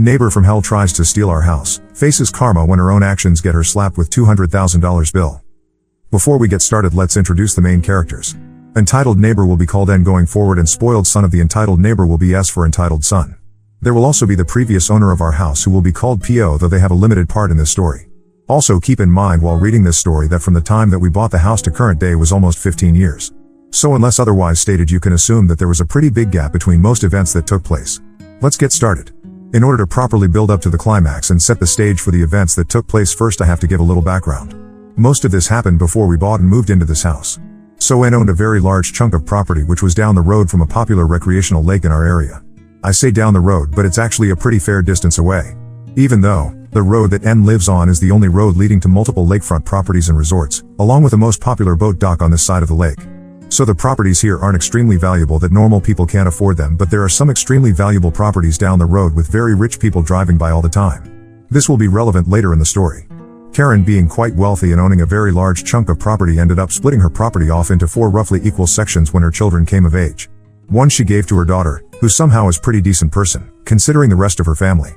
Neighbor from hell tries to steal our house, faces karma when her own actions get her slapped with $200,000 bill. Before we get started, let's introduce the main characters. Entitled neighbor will be called N going forward, and spoiled son of the entitled neighbor will be S for entitled son. There will also be the previous owner of our house who will be called PO, though they have a limited part in this story. Also keep in mind while reading this story that from the time that we bought the house to current day was almost 15 years. So unless otherwise stated, you can assume that there was a pretty big gap between most events that took place. Let's get started. In order to properly build up to the climax and set the stage for the events that took place, first I have to give a little background. Most of this happened before we bought and moved into this house. So N owned a very large chunk of property which was down the road from a popular recreational lake in our area. I say down the road, but it's actually a pretty fair distance away. Even though the road that N lives on is the only road leading to multiple lakefront properties and resorts, along with the most popular boat dock on this side of the lake. So the properties here aren't extremely valuable that normal people can't afford them, but there are some extremely valuable properties down the road with very rich people driving by all the time. This will be relevant later in the story. Karen, being quite wealthy and owning a very large chunk of property, ended up splitting her property off into 4 roughly equal sections when her children came of age. One she gave to her daughter, who somehow is a pretty decent person, considering the rest of her family.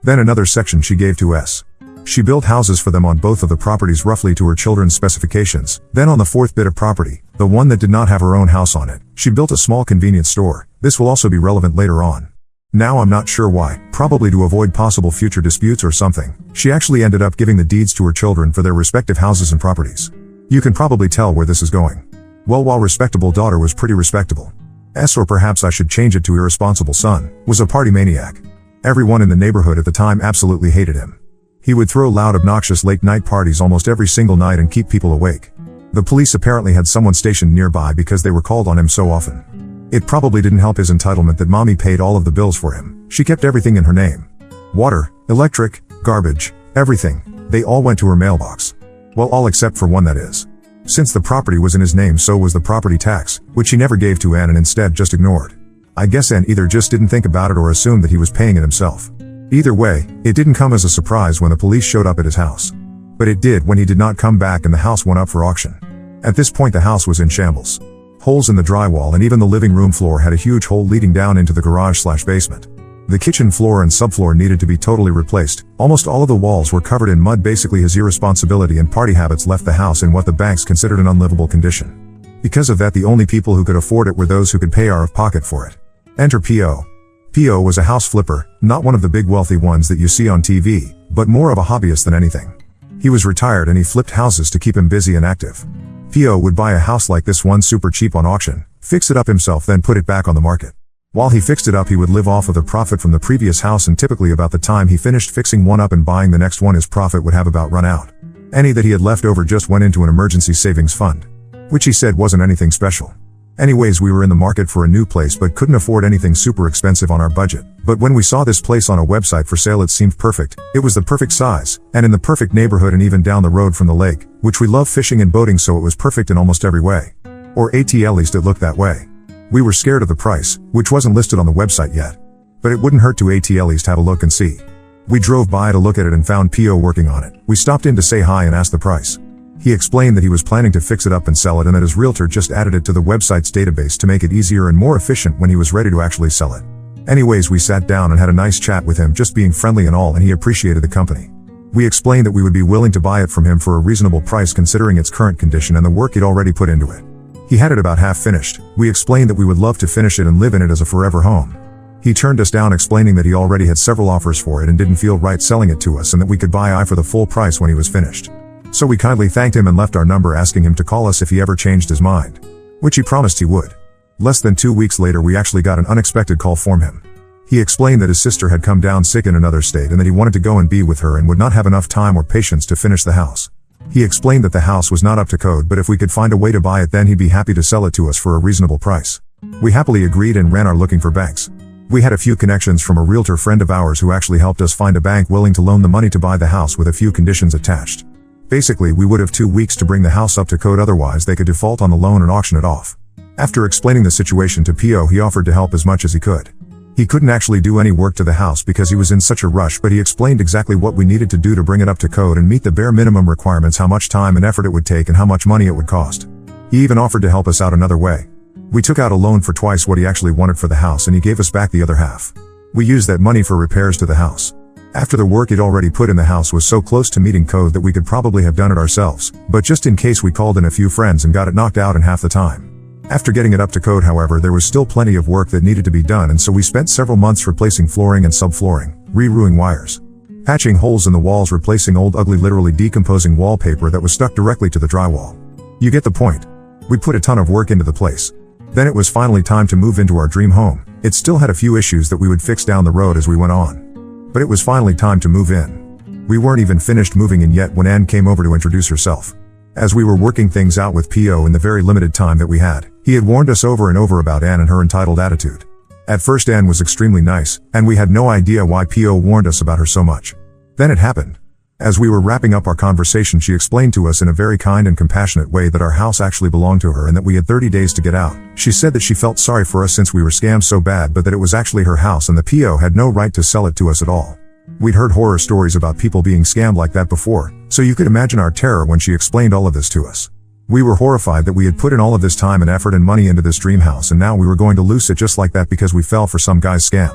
Then another section she gave to S. She built houses for them on both of the properties roughly to her children's specifications. Then on the 4th bit of property, the one that did not have her own house on it, she built a small convenience store. This will also be relevant later on. Now I'm not sure why, probably to avoid possible future disputes or something, she actually ended up giving the deeds to her children for their respective houses and properties. You can probably tell where this is going. Well, while respectable daughter was pretty respectable, S, or perhaps I should change it to irresponsible son, was a party maniac. Everyone in the neighborhood at the time absolutely hated him. He would throw loud, obnoxious late-night parties almost every single night and keep people awake. The police apparently had someone stationed nearby because they were called on him so often. It probably didn't help his entitlement that mommy paid all of the bills for him. She kept everything in her name. Water, electric, garbage, everything. They all went to her mailbox. Well, all except for one, that is. Since the property was in his name, so was the property tax, which he never gave to N and instead just ignored. I guess N either just didn't think about it or assumed that he was paying it himself. Either way, it didn't come as a surprise when the police showed up at his house. But it did when he did not come back and the house went up for auction. At this point the house was in shambles. Holes in the drywall, and even the living room floor had a huge hole leading down into the garage/basement. The kitchen floor and subfloor needed to be totally replaced. Almost all of the walls were covered in mud. Basically his irresponsibility and party habits left the house in what the banks considered an unlivable condition. Because of that, the only people who could afford it were those who could pay out of pocket for it. Enter PO. PO was a house flipper, not one of the big wealthy ones that you see on TV, but more of a hobbyist than anything. He was retired and he flipped houses to keep him busy and active. PO would buy a house like this one super cheap on auction, fix it up himself, then put it back on the market. While he fixed it up, he would live off of the profit from the previous house, and typically about the time he finished fixing one up and buying the next one, his profit would have about run out. Any that he had left over just went into an emergency savings fund, which he said wasn't anything special. Anyways, we were in the market for a new place but couldn't afford anything super expensive on our budget. But when we saw this place on a website for sale, it seemed perfect. It was the perfect size, and in the perfect neighborhood, and even down the road from the lake, which we love fishing and boating, so it was perfect in almost every way. Or at least it looked that way. We were scared of the price, which wasn't listed on the website yet. But it wouldn't hurt to at least have a look and see. We drove by to look at it and found PO working on it. We stopped in to say hi and asked the price. He explained that he was planning to fix it up and sell it, and that his realtor just added it to the website's database to make it easier and more efficient when he was ready to actually sell it. Anyways, we sat down and had a nice chat with him, just being friendly and all, and he appreciated the company. We explained that we would be willing to buy it from him for a reasonable price considering its current condition and the work he'd already put into it. He had it about half finished. We explained that we would love to finish it and live in it as a forever home. He turned us down, explaining that he already had several offers for it and didn't feel right selling it to us, and that we could buy it for the full price when he was finished. So we kindly thanked him and left our number, asking him to call us if he ever changed his mind, which he promised he would. Less than 2 weeks later, we actually got an unexpected call from him. He explained that his sister had come down sick in another state and that he wanted to go and be with her and would not have enough time or patience to finish the house. He explained that the house was not up to code, but if we could find a way to buy it, then he'd be happy to sell it to us for a reasonable price. We happily agreed and ran our looking for banks. We had a few connections from a realtor friend of ours who actually helped us find a bank willing to loan the money to buy the house with a few conditions attached. Basically, we would have 2 weeks to bring the house up to code, otherwise they could default on the loan and auction it off. After explaining the situation to PO, he offered to help as much as he could. He couldn't actually do any work to the house because he was in such a rush, but he explained exactly what we needed to do to bring it up to code and meet the bare minimum requirements, how much time and effort it would take and how much money it would cost. He even offered to help us out another way. We took out a loan for twice what he actually wanted for the house, and he gave us back the other half. We used that money for repairs to the house. After the work it already put in the house was so close to meeting code that we could probably have done it ourselves, but just in case we called in a few friends and got it knocked out in half the time. After getting it up to code, however, there was still plenty of work that needed to be done, and so we spent several months replacing flooring and subflooring, re-rouing wires, patching holes in the walls, replacing old ugly literally decomposing wallpaper that was stuck directly to the drywall. You get the point. We put a ton of work into the place. Then it was finally time to move into our dream home. It still had a few issues that we would fix down the road as we went on. But it was finally time to move in. We weren't even finished moving in yet when Anne came over to introduce herself. As we were working things out with P.O. in the very limited time that we had, he had warned us over and over about Anne and her entitled attitude. At first Anne was extremely nice, and we had no idea why P.O. warned us about her so much. Then it happened. As we were wrapping up our conversation, she explained to us in a very kind and compassionate way that our house actually belonged to her and that we had 30 days to get out. She said that she felt sorry for us since we were scammed so bad, but that it was actually her house and the P.O. had no right to sell it to us at all. We'd heard horror stories about people being scammed like that before, so you could imagine our terror when she explained all of this to us. We were horrified that we had put in all of this time and effort and money into this dream house, and now we were going to lose it just like that because we fell for some guy's scam.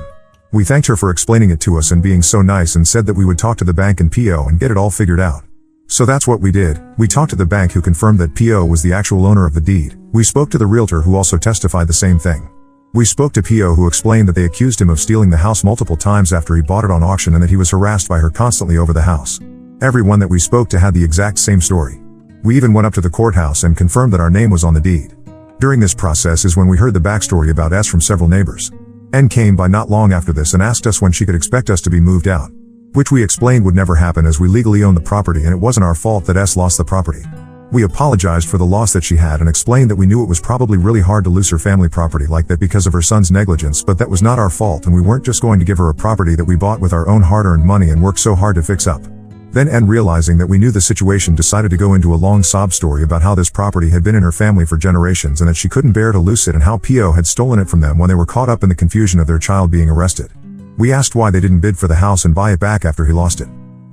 We thanked her for explaining it to us and being so nice, and said that we would talk to the bank and P.O. and get it all figured out. So that's what we did. We talked to the bank, who confirmed that P.O. was the actual owner of the deed. We spoke to the realtor, who also testified the same thing. We spoke to P.O., who explained that they accused him of stealing the house multiple times after he bought it on auction, and that he was harassed by her constantly over the house. Everyone that we spoke to had the exact same story. We even went up to the courthouse and confirmed that our name was on the deed. During this process is when we heard the backstory about S from several neighbors. N came by not long after this and asked us when she could expect us to be moved out, which we explained would never happen as we legally owned the property and it wasn't our fault that S lost the property. We apologized for the loss that she had and explained that we knew it was probably really hard to lose her family property like that because of her son's negligence, but that was not our fault and we weren't just going to give her a property that we bought with our own hard-earned money and worked so hard to fix up. Then N, realizing that we knew the situation, decided to go into a long sob story about how this property had been in her family for generations and that she couldn't bear to lose it, and how P.O. had stolen it from them when they were caught up in the confusion of their child being arrested. We asked why they didn't bid for the house and buy it back after he lost it.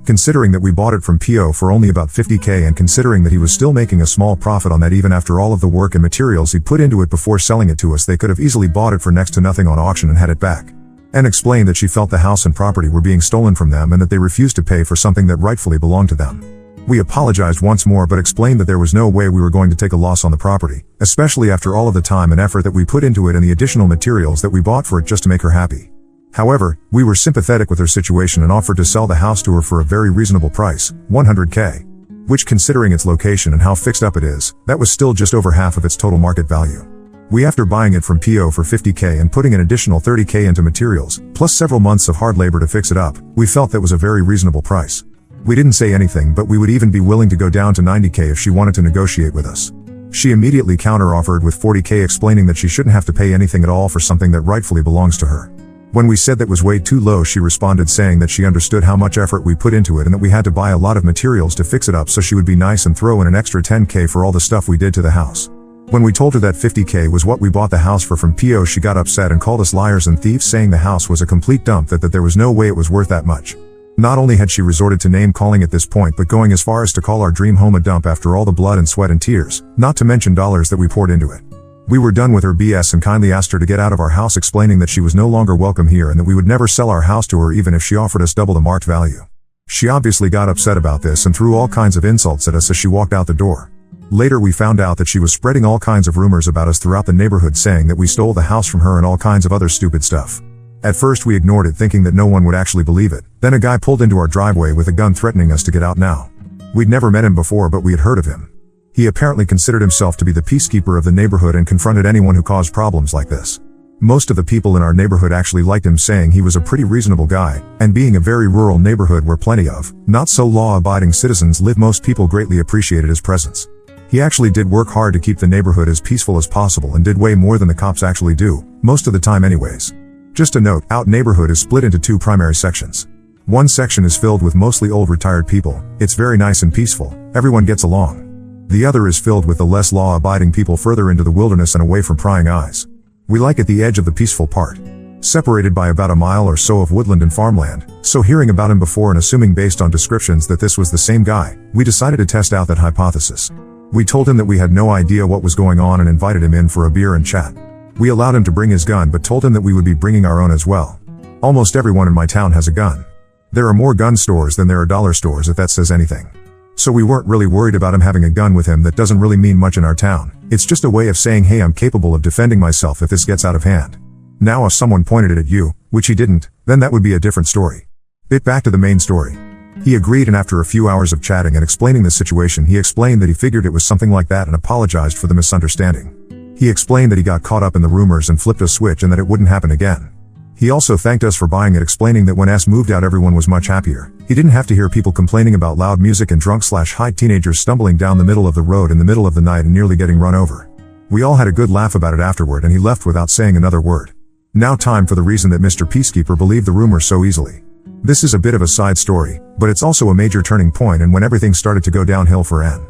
Considering that we bought it from P.O. for only about $50,000 and considering that he was still making a small profit on that even after all of the work and materials he'd put into it before selling it to us, they could have easily bought it for next to nothing on auction and had it back. Anne explained that she felt the house and property were being stolen from them and that they refused to pay for something that rightfully belonged to them. We apologized once more but explained that there was no way we were going to take a loss on the property, especially after all of the time and effort that we put into it and the additional materials that we bought for it just to make her happy. However, we were sympathetic with her situation and offered to sell the house to her for a very reasonable price, $100,000. Which, considering its location and how fixed up it is, that was still just over half of its total market value. We, after buying it from P.O. for $50,000 and putting an additional $30,000 into materials, plus several months of hard labor to fix it up, we felt that was a very reasonable price. We didn't say anything, but we would even be willing to go down to $90,000 if she wanted to negotiate with us. She immediately counter-offered with $40,000, explaining that she shouldn't have to pay anything at all for something that rightfully belongs to her. When we said that was way too low, she responded saying that she understood how much effort we put into it and that we had to buy a lot of materials to fix it up, so she would be nice and throw in an extra $10,000 for all the stuff we did to the house. When we told her that $50,000 was what we bought the house for from P.O., she got upset and called us liars and thieves, saying the house was a complete dump, that there was no way it was worth that much. Not only had she resorted to name calling at this point, but going as far as to call our dream home a dump after all the blood and sweat and tears, not to mention dollars that we poured into it. We were done with her BS and kindly asked her to get out of our house, explaining that she was no longer welcome here and that we would never sell our house to her even if she offered us double the marked value. She obviously got upset about this and threw all kinds of insults at us as she walked out the door. Later we found out that she was spreading all kinds of rumors about us throughout the neighborhood, saying that we stole the house from her and all kinds of other stupid stuff. At first we ignored it, thinking that no one would actually believe it. Then a guy pulled into our driveway with a gun, threatening us to get out now. We'd never met him before, but we had heard of him. He apparently considered himself to be the peacekeeper of the neighborhood and confronted anyone who caused problems like this. Most of the people in our neighborhood actually liked him, saying he was a pretty reasonable guy, and being a very rural neighborhood where plenty of not so law-abiding citizens live, most people greatly appreciated his presence. He actually did work hard to keep the neighborhood as peaceful as possible and did way more than the cops actually do, most of the time anyways. Just a note, our neighborhood is split into two primary sections. One section is filled with mostly old retired people. It's very nice and peaceful, everyone gets along. The other is filled with the less law-abiding people further into the wilderness and away from prying eyes. We like at the edge of the peaceful part, separated by about a mile or so of woodland and farmland. So hearing about him before and assuming based on descriptions that this was the same guy, we decided to test out that hypothesis. We told him that we had no idea what was going on and invited him in for a beer and chat. We allowed him to bring his gun but told him that we would be bringing our own as well. Almost everyone in my town has a gun. There are more gun stores than there are dollar stores, if that says anything. So we weren't really worried about him having a gun with him. That doesn't really mean much in our town. It's just a way of saying, hey, I'm capable of defending myself if this gets out of hand. Now if someone pointed it at you, which he didn't, then that would be a different story. Bit back to the main story. He agreed, and after a few hours of chatting and explaining the situation, he explained that he figured it was something like that and apologized for the misunderstanding. He explained that he got caught up in the rumors and flipped a switch and that it wouldn't happen again. He also thanked us for buying it, explaining that when S moved out everyone was much happier. He didn't have to hear people complaining about loud music and drunk/high teenagers stumbling down the middle of the road in the middle of the night and nearly getting run over. We all had a good laugh about it afterward, and he left without saying another word. Now time for the reason that Mr. Peacekeeper believed the rumors so easily. This is a bit of a side story, but it's also a major turning point and when everything started to go downhill for N.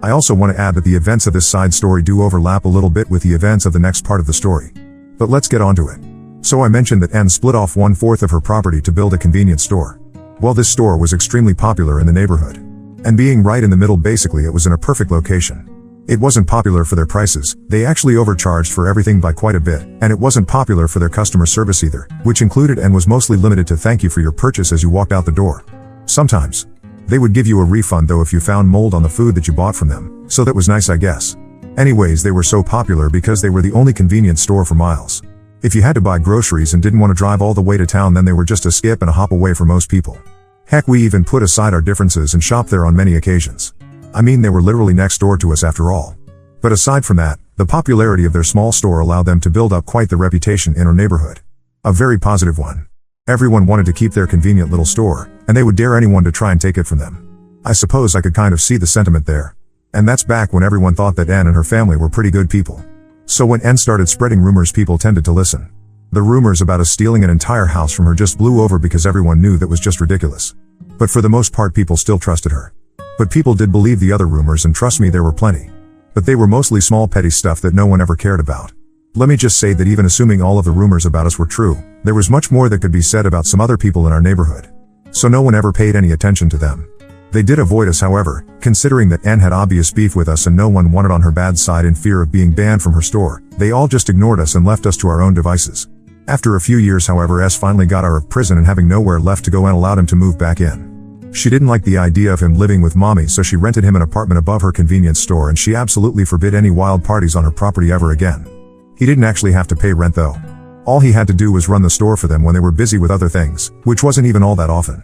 I also want to add that the events of this side story do overlap a little bit with the events of the next part of the story. But let's get on to it. So I mentioned that N split off 1/4 of her property to build a convenience store. Well, this store was extremely popular in the neighborhood. And being right in the middle, basically it was in a perfect location. It wasn't popular for their prices, they actually overcharged for everything by quite a bit, and it wasn't popular for their customer service either, which included and was mostly limited to thank you for your purchase as you walked out the door. Sometimes they would give you a refund though if you found mold on the food that you bought from them, so that was nice, I guess. Anyways, they were so popular because they were the only convenience store for miles. If you had to buy groceries and didn't want to drive all the way to town, then they were just a skip and a hop away for most people. Heck, we even put aside our differences and shopped there on many occasions. I mean, they were literally next door to us after all. But aside from that, the popularity of their small store allowed them to build up quite the reputation in our neighborhood. A very positive one. Everyone wanted to keep their convenient little store, and they would dare anyone to try and take it from them. I suppose I could kind of see the sentiment there. And that's back when everyone thought that N and her family were pretty good people. So when N started spreading rumors, people tended to listen. The rumors about us stealing an entire house from her just blew over because everyone knew that was just ridiculous. But for the most part, people still trusted her. But people did believe the other rumors, and trust me, there were plenty. But they were mostly small petty stuff that no one ever cared about. Let me just say that even assuming all of the rumors about us were true, there was much more that could be said about some other people in our neighborhood. So no one ever paid any attention to them. They did avoid us, however, considering that N had obvious beef with us and no one wanted on her bad side in fear of being banned from her store. They all just ignored us and left us to our own devices. After a few years, however, S finally got out of prison and having nowhere left to go, and allowed him to move back in. She didn't like the idea of him living with mommy, so she rented him an apartment above her convenience store, and she absolutely forbid any wild parties on her property ever again. He didn't actually have to pay rent though. All he had to do was run the store for them when they were busy with other things, which wasn't even all that often.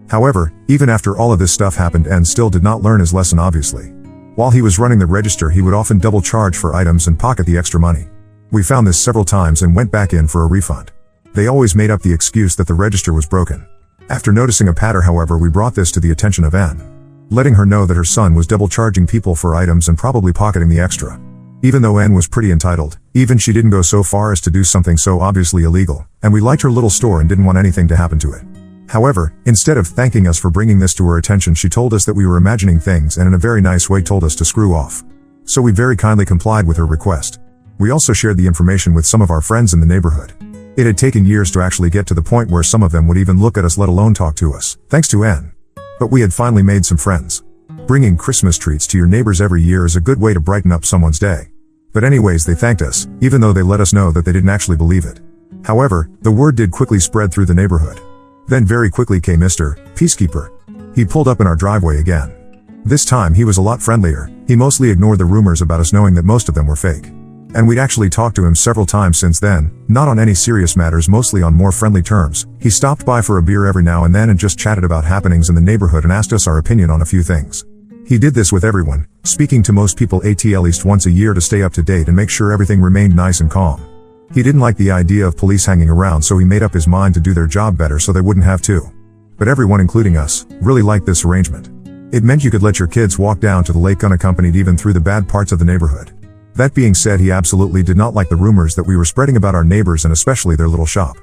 However, even after all of this stuff happened, N still did not learn his lesson, obviously. While he was running the register, he would often double charge for items and pocket the extra money. We found this several times and went back in for a refund. They always made up the excuse that the register was broken. After noticing a pattern, however, we brought this to the attention of N, letting her know that her son was double charging people for items and probably pocketing the extra. Even though N was pretty entitled, even she didn't go so far as to do something so obviously illegal, and we liked her little store and didn't want anything to happen to it. However, instead of thanking us for bringing this to her attention, she told us that we were imagining things and in a very nice way told us to screw off. So we very kindly complied with her request. We also shared the information with some of our friends in the neighborhood. It had taken years to actually get to the point where some of them would even look at us, let alone talk to us, thanks to N. But we had finally made some friends. Bringing Christmas treats to your neighbors every year is a good way to brighten up someone's day. But anyways, they thanked us, even though they let us know that they didn't actually believe it. However, the word did quickly spread through the neighborhood. Then very quickly came Mr. Peacekeeper. He pulled up in our driveway again. This time he was a lot friendlier. He mostly ignored the rumors about us, knowing that most of them were fake. And we'd actually talked to him several times since then, not on any serious matters, mostly on more friendly terms. He stopped by for a beer every now and then and just chatted about happenings in the neighborhood and asked us our opinion on a few things. He did this with everyone, speaking to most people at least once a year to stay up to date and make sure everything remained nice and calm. He didn't like the idea of police hanging around, so he made up his mind to do their job better so they wouldn't have to. But everyone, including us, really liked this arrangement. It meant you could let your kids walk down to the lake unaccompanied even through the bad parts of the neighborhood. That being said, he absolutely did not like the rumors that we were spreading about our neighbors and especially their little shop.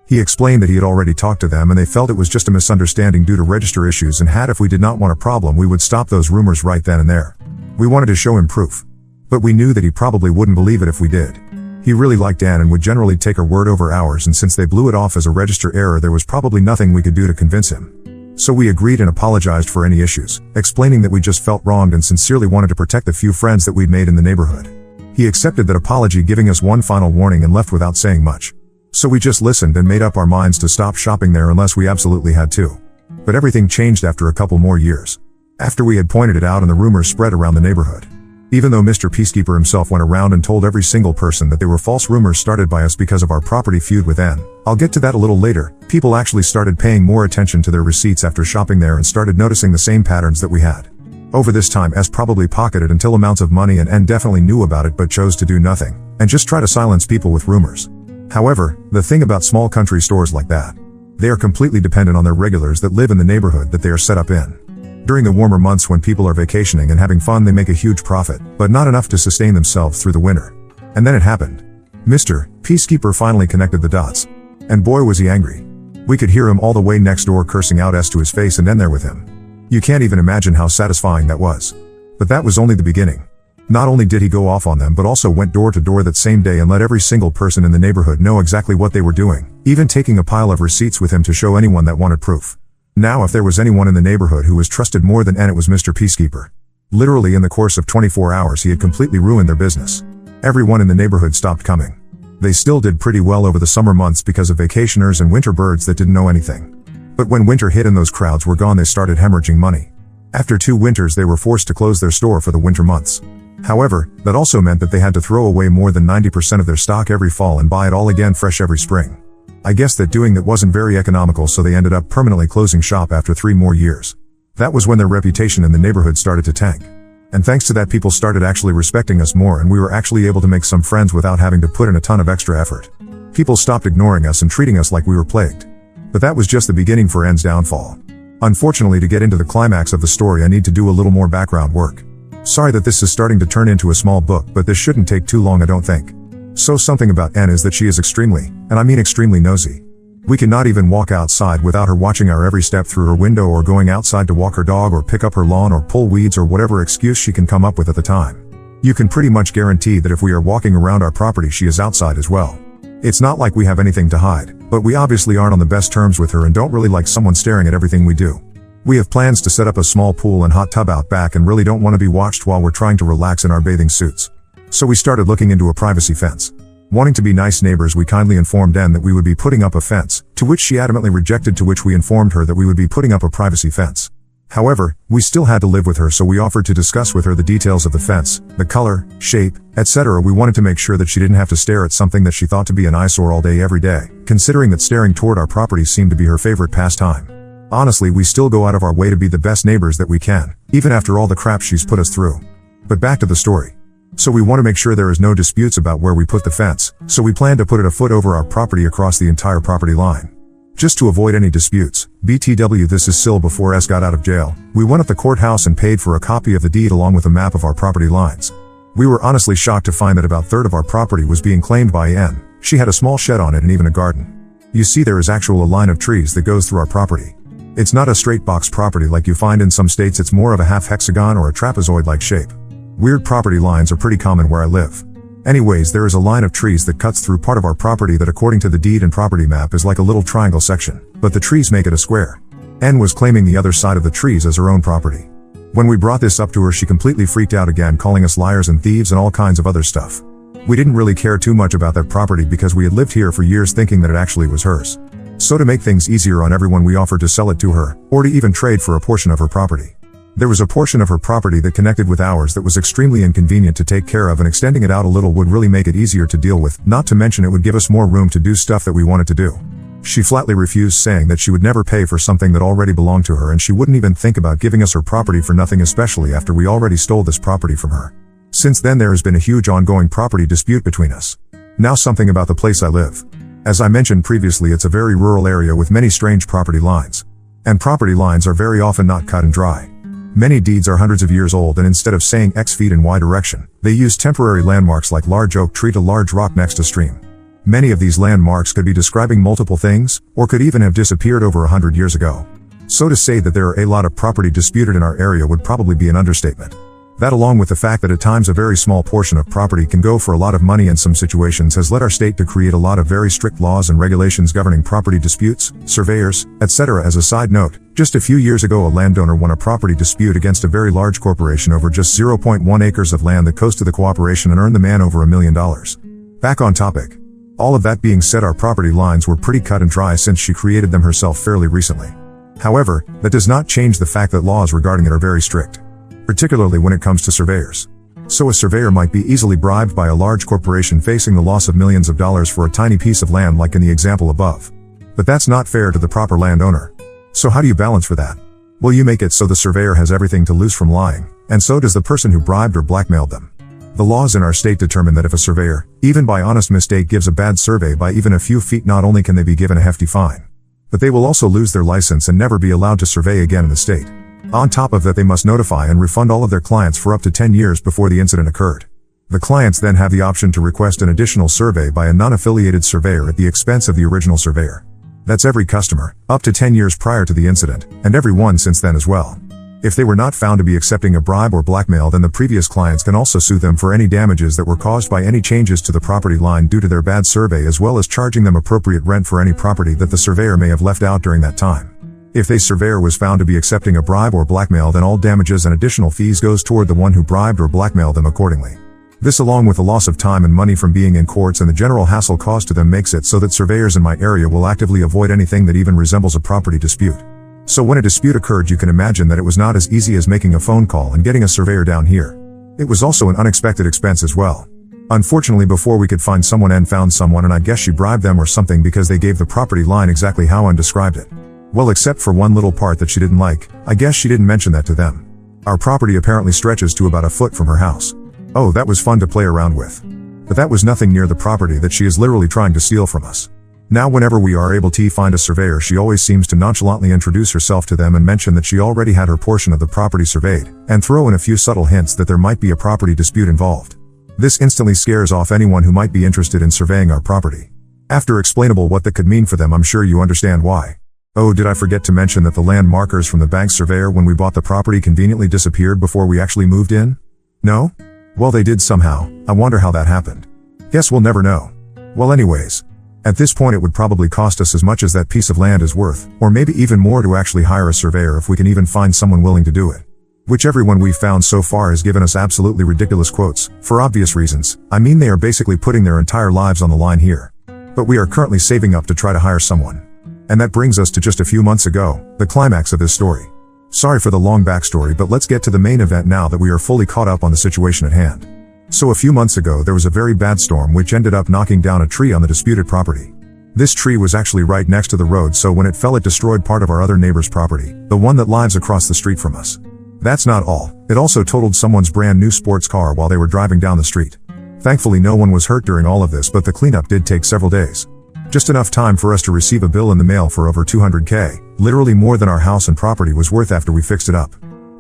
He explained that he had already talked to them and they felt it was just a misunderstanding due to register issues, and had if we did not want a problem, we would stop those rumors right then and there. We wanted to show him proof. But we knew that he probably wouldn't believe it if we did. He really liked Anne and would generally take her word over ours, and since they blew it off as a register error, there was probably nothing we could do to convince him. So we agreed and apologized for any issues, explaining that we just felt wronged and sincerely wanted to protect the few friends that we'd made in the neighborhood. He accepted that apology, giving us one final warning, and left without saying much. So we just listened and made up our minds to stop shopping there unless we absolutely had to. But everything changed after a couple more years. After we had pointed it out and the rumors spread around the neighborhood. Even though Mr. Peacekeeper himself went around and told every single person that they were false rumors started by us because of our property feud with N. I'll get to that a little later. People actually started paying more attention to their receipts after shopping there and started noticing the same patterns that we had. Over this time, S probably pocketed until amounts of money and N definitely knew about it but chose to do nothing, and just try to silence people with rumors. However, the thing about small country stores like that, they are completely dependent on their regulars that live in the neighborhood that they are set up in. During the warmer months when people are vacationing and having fun, they make a huge profit, but not enough to sustain themselves through the winter. And then it happened. Mr. Peacekeeper finally connected the dots. And boy was he angry. We could hear him all the way next door cursing out S to his face and N there with him. You can't even imagine how satisfying that was. But that was only the beginning. Not only did he go off on them but also went door to door that same day and let every single person in the neighborhood know exactly what they were doing, even taking a pile of receipts with him to show anyone that wanted proof. Now if there was anyone in the neighborhood who was trusted more than N, it was Mr. Peacekeeper. Literally in the course of 24 hours he had completely ruined their business. Everyone in the neighborhood stopped coming. They still did pretty well over the summer months because of vacationers and winter birds that didn't know anything. But when winter hit and those crowds were gone, they started hemorrhaging money. After 2 winters they were forced to close their store for the winter months. However, that also meant that they had to throw away more than 90% of their stock every fall and buy it all again fresh every spring. I guess that doing that wasn't very economical, so they ended up permanently closing shop after 3 more years. That was when their reputation in the neighborhood started to tank. And thanks to that, people started actually respecting us more and we were actually able to make some friends without having to put in a ton of extra effort. People stopped ignoring us and treating us like we were plagued. But that was just the beginning for N's downfall. Unfortunately, to get into the climax of the story I need to do a little more background work. Sorry that this is starting to turn into a small book, but this shouldn't take too long, I don't think. So something about N is that she is extremely, and I mean extremely nosy. We cannot even walk outside without her watching our every step through her window, or going outside to walk her dog or pick up her lawn or pull weeds or whatever excuse she can come up with at the time. You can pretty much guarantee that if we are walking around our property she is outside as well. It's not like we have anything to hide, but we obviously aren't on the best terms with her and don't really like someone staring at everything we do. We have plans to set up a small pool and hot tub out back and really don't want to be watched while we're trying to relax in our bathing suits. So we started looking into a privacy fence. Wanting to be nice neighbors, we kindly informed N that we would be putting up a fence, to which she adamantly rejected, to which we informed her that we would be putting up a privacy fence. However, we still had to live with her, so we offered to discuss with her the details of the fence, the color, shape, etc. We wanted to make sure that she didn't have to stare at something that she thought to be an eyesore all day every day, considering that staring toward our property seemed to be her favorite pastime. Honestly, we still go out of our way to be the best neighbors that we can, even after all the crap she's put us through. But back to the story. So we want to make sure there is no disputes about where we put the fence, so we plan to put it a foot over our property across the entire property line. Just to avoid any disputes, BTW, this is still before S got out of jail, we went at the courthouse and paid for a copy of the deed along with a map of our property lines. We were honestly shocked to find that about 1/3 of our property was being claimed by N. She had a small shed on it and even a garden. You see, there is actual a line of trees that goes through our property. It's not a straight box property like you find in some states, it's more of a half hexagon or a trapezoid-like shape. Weird property lines are pretty common where I live. Anyways, there is a line of trees that cuts through part of our property that according to the deed and property map is like a little triangle section, but the trees make it a square. N was claiming the other side of the trees as her own property. When we brought this up to her, she completely freaked out again, calling us liars and thieves and all kinds of other stuff. We didn't really care too much about that property because we had lived here for years thinking that it actually was hers. So to make things easier on everyone, we offered to sell it to her, or to even trade for a portion of her property. There was a portion of her property that connected with ours that was extremely inconvenient to take care of, and extending it out a little would really make it easier to deal with, not to mention it would give us more room to do stuff that we wanted to do. She flatly refused, saying that she would never pay for something that already belonged to her, and she wouldn't even think about giving us her property for nothing, especially after we already stole this property from her. Since then there has been a huge ongoing property dispute between us. Now something about the place I live. As I mentioned previously, it's a very rural area with many strange property lines. And property lines are very often not cut and dry. Many deeds are hundreds of years old, and instead of saying X feet in Y direction, they use temporary landmarks like large oak tree to large rock next to stream. Many of these landmarks could be describing multiple things, or could even have disappeared over 100 years ago. So to say that there are a lot of property disputed in our area would probably be an understatement. That, along with the fact that at times a very small portion of property can go for a lot of money in some situations, has led our state to create a lot of very strict laws and regulations governing property disputes, surveyors, etc. As a side note, just a few years ago a landowner won a property dispute against a very large corporation over just 0.1 acres of land that coast to the cooperation and earned the man over $1 million. Back on topic. All of that being said, our property lines were pretty cut and dry since she created them herself fairly recently. However, that does not change the fact that laws regarding it are very strict, particularly when it comes to surveyors. So a surveyor might be easily bribed by a large corporation facing the loss of millions of dollars for a tiny piece of land like in the example above. But that's not fair to the proper landowner. So how do you balance for that? Well, you make it so the surveyor has everything to lose from lying, and so does the person who bribed or blackmailed them. The laws in our state determine that if a surveyor, even by honest mistake, gives a bad survey by even a few feet, not only can they be given a hefty fine, but they will also lose their license and never be allowed to survey again in the state. On top of that, they must notify and refund all of their clients for up to 10 years before the incident occurred. The clients then have the option to request an additional survey by a non-affiliated surveyor at the expense of the original surveyor. That's every customer, up to 10 years prior to the incident, and every one since then as well. If they were not found to be accepting a bribe or blackmail, then the previous clients can also sue them for any damages that were caused by any changes to the property line due to their bad survey, as well as charging them appropriate rent for any property that the surveyor may have left out during that time. If the surveyor was found to be accepting a bribe or blackmail, then all damages and additional fees goes toward the one who bribed or blackmailed them accordingly. This, along with the loss of time and money from being in courts and the general hassle caused to them, makes it so that surveyors in my area will actively avoid anything that even resembles a property dispute. So when a dispute occurred, you can imagine that it was not as easy as making a phone call and getting a surveyor down here. It was also an unexpected expense as well. Unfortunately, before we could find someone and found someone, and I guess she bribed them or something because they gave the property line exactly how I described it. Well, except for one little part that she didn't like. I guess she didn't mention that to them. Our property apparently stretches to about a foot from her house. Oh, that was fun to play around with. But that was nothing near the property that she is literally trying to steal from us. Now whenever we are able to find a surveyor, she always seems to nonchalantly introduce herself to them and mention that she already had her portion of the property surveyed, and throw in a few subtle hints that there might be a property dispute involved. This instantly scares off anyone who might be interested in surveying our property. After explainable what that could mean for them, I'm sure you understand why. Oh, did I forget to mention that the land markers from the bank surveyor when we bought the property conveniently disappeared before we actually moved in? No? Well, they did somehow. I wonder how that happened. Guess we'll never know. Well, anyways, at this point it would probably cost us as much as that piece of land is worth, or maybe even more, to actually hire a surveyor if we can even find someone willing to do it. Which everyone we've found so far has given us absolutely ridiculous quotes, for obvious reasons. I mean, they are basically putting their entire lives on the line here. But we are currently saving up to try to hire someone. And that brings us to just a few months ago, the climax of this story. Sorry for the long backstory, but let's get to the main event now that we are fully caught up on the situation at hand. So a few months ago there was a very bad storm which ended up knocking down a tree on the disputed property. This tree was actually right next to the road, so when it fell it destroyed part of our other neighbor's property, the one that lives across the street from us. That's not all, it also totaled someone's brand new sports car while they were driving down the street. Thankfully no one was hurt during all of this, but the cleanup did take several days. Just enough time for us to receive a bill in the mail for over $200K, literally more than our house and property was worth after we fixed it up.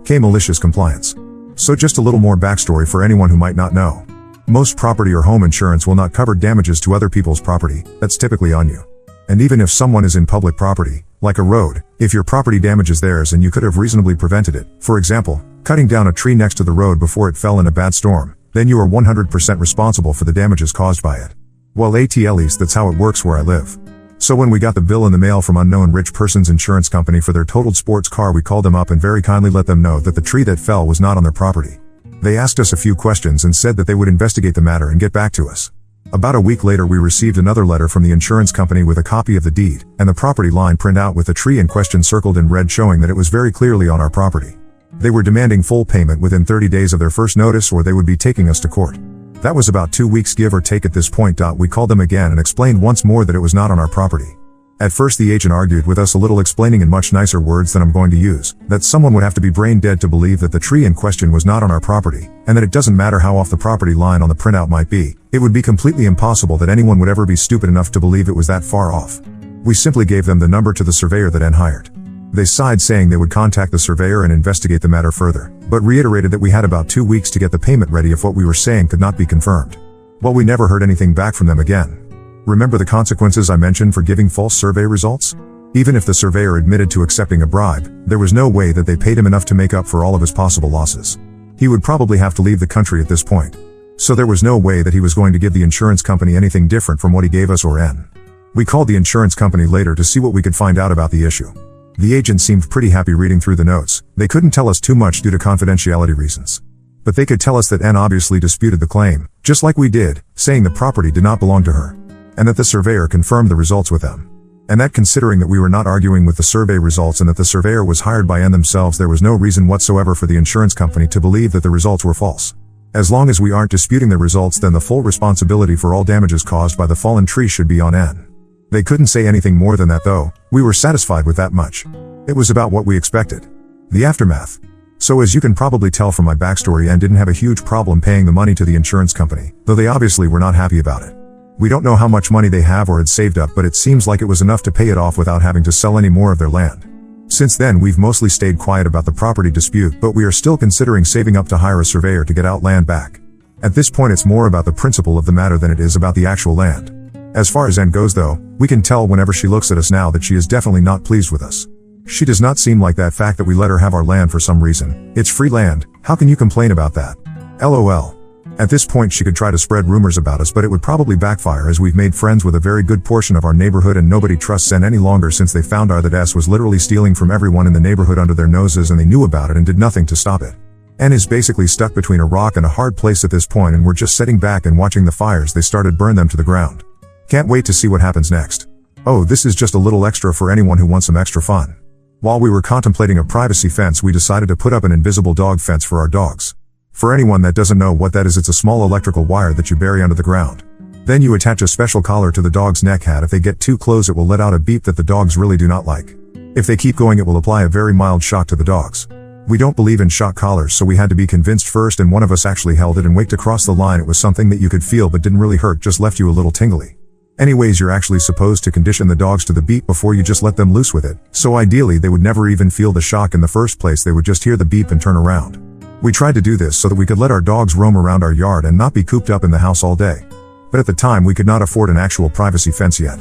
Malicious compliance. So just a little more backstory for anyone who might not know. Most property or home insurance will not cover damages to other people's property, that's typically on you. And even if someone is in public property, like a road, if your property damages theirs and you could have reasonably prevented it, for example, cutting down a tree next to the road before it fell in a bad storm, then you are 100% responsible for the damages caused by it. Well, at least that's how it works where I live. So when we got the bill in the mail from unknown rich person's insurance company for their totaled sports car, we called them up and very kindly let them know that the tree that fell was not on their property. They asked us a few questions and said that they would investigate the matter and get back to us. About a week later we received another letter from the insurance company with a copy of the deed and the property line printout with the tree in question circled in red, showing that it was very clearly on our property. They were demanding full payment within 30 days of their first notice, or they would be taking us to court. That was about 2 weeks give or take at this point. We called them again and explained once more that it was not on our property. At first the agent argued with us a little, explaining in much nicer words than I'm going to use, that someone would have to be brain dead to believe that the tree in question was not on our property, and that it doesn't matter how off the property line on the printout might be, it would be completely impossible that anyone would ever be stupid enough to believe it was that far off. We simply gave them the number to the surveyor that N hired. They sighed, saying they would contact the surveyor and investigate the matter further, but reiterated that we had about 2 weeks to get the payment ready if what we were saying could not be confirmed. Well, we never heard anything back from them again. Remember the consequences I mentioned for giving false survey results? Even if the surveyor admitted to accepting a bribe, there was no way that they paid him enough to make up for all of his possible losses. He would probably have to leave the country at this point. So there was no way that he was going to give the insurance company anything different from what he gave us or N. We called the insurance company later to see what we could find out about the issue. The agent seemed pretty happy reading through the notes. They couldn't tell us too much due to confidentiality reasons. But they could tell us that N obviously disputed the claim, just like we did, saying the property did not belong to her. and that the surveyor confirmed the results with them. And that considering that we were not arguing with the survey results and that the surveyor was hired by N themselves, there was no reason whatsoever for the insurance company to believe that the results were false. As long as we aren't disputing the results, then the full responsibility for all damages caused by the fallen tree should be on N. They couldn't say anything more than that though. We were satisfied with that much. It was about what we expected. The aftermath. So as you can probably tell from my backstory, N didn't have a huge problem paying the money to the insurance company, though they obviously were not happy about it. We don't know how much money they have or had saved up, but it seems like it was enough to pay it off without having to sell any more of their land. Since then we've mostly stayed quiet about the property dispute, but we are still considering saving up to hire a surveyor to get our land back. At this point it's more about the principle of the matter than it is about the actual land. As far as N goes though, we can tell whenever she looks at us now that she is definitely not pleased with us. She does not seem like that fact that we let her have our land for some reason. It's free land, how can you complain about that? LOL. At this point she could try to spread rumors about us, but it would probably backfire as we've made friends with a very good portion of our neighborhood and nobody trusts N any longer since they found out that S was literally stealing from everyone in the neighborhood under their noses and they knew about it and did nothing to stop it. N is basically stuck between a rock and a hard place at this point, and we're just sitting back and watching the fires they started burn them to the ground. Can't wait to see what happens next. Oh, this is just a little extra for anyone who wants some extra fun. While we were contemplating a privacy fence, we decided to put up an invisible dog fence for our dogs. For anyone that doesn't know what that is, it's a small electrical wire that you bury under the ground. Then you attach a special collar to the dog's neck hat. If they get too close, it will let out a beep that the dogs really do not like. If they keep going, it will apply a very mild shock to the dogs. We don't believe in shock collars, so we had to be convinced first, and one of us actually held it and waked across the line. It was something that you could feel but didn't really hurt, just left you a little tingly. Anyways, you're actually supposed to condition the dogs to the beep before you just let them loose with it, so ideally they would never even feel the shock in the first place. They would just hear the beep and turn around. We tried to do this so that we could let our dogs roam around our yard and not be cooped up in the house all day. But at the time we could not afford an actual privacy fence yet.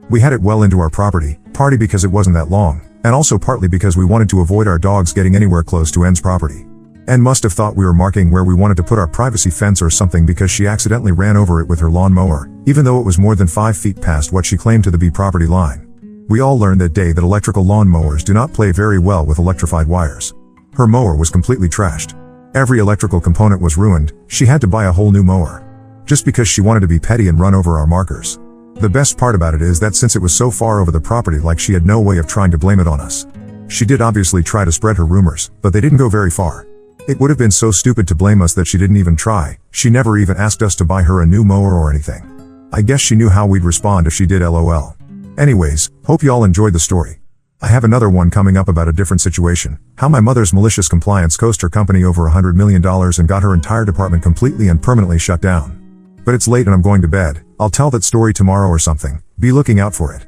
We had it well into our property, partly because it wasn't that long, and also partly because we wanted to avoid our dogs getting anywhere close to N's property. N must have thought we were marking where we wanted to put our privacy fence or something, because she accidentally ran over it with her lawn mower, even though it was more than 5 feet past what she claimed to be property line. We all learned that day that electrical lawn mowers do not play very well with electrified wires. Her mower was completely trashed. Every electrical component was ruined. She had to buy a whole new mower. Just because she wanted to be petty and run over our markers. The best part about it is that since it was so far over the property, like, she had no way of trying to blame it on us. She did obviously try to spread her rumors, but they didn't go very far. It would have been so stupid to blame us that she didn't even try. She never even asked us to buy her a new mower or anything. I guess she knew how we'd respond if she did, LOL. Anyways, hope y'all enjoyed the story. I have another one coming up about a different situation. How my mother's malicious compliance cost her company over $100 million and got her entire department completely and permanently shut down. But it's late and I'm going to bed. I'll tell that story tomorrow or something. Be looking out for it.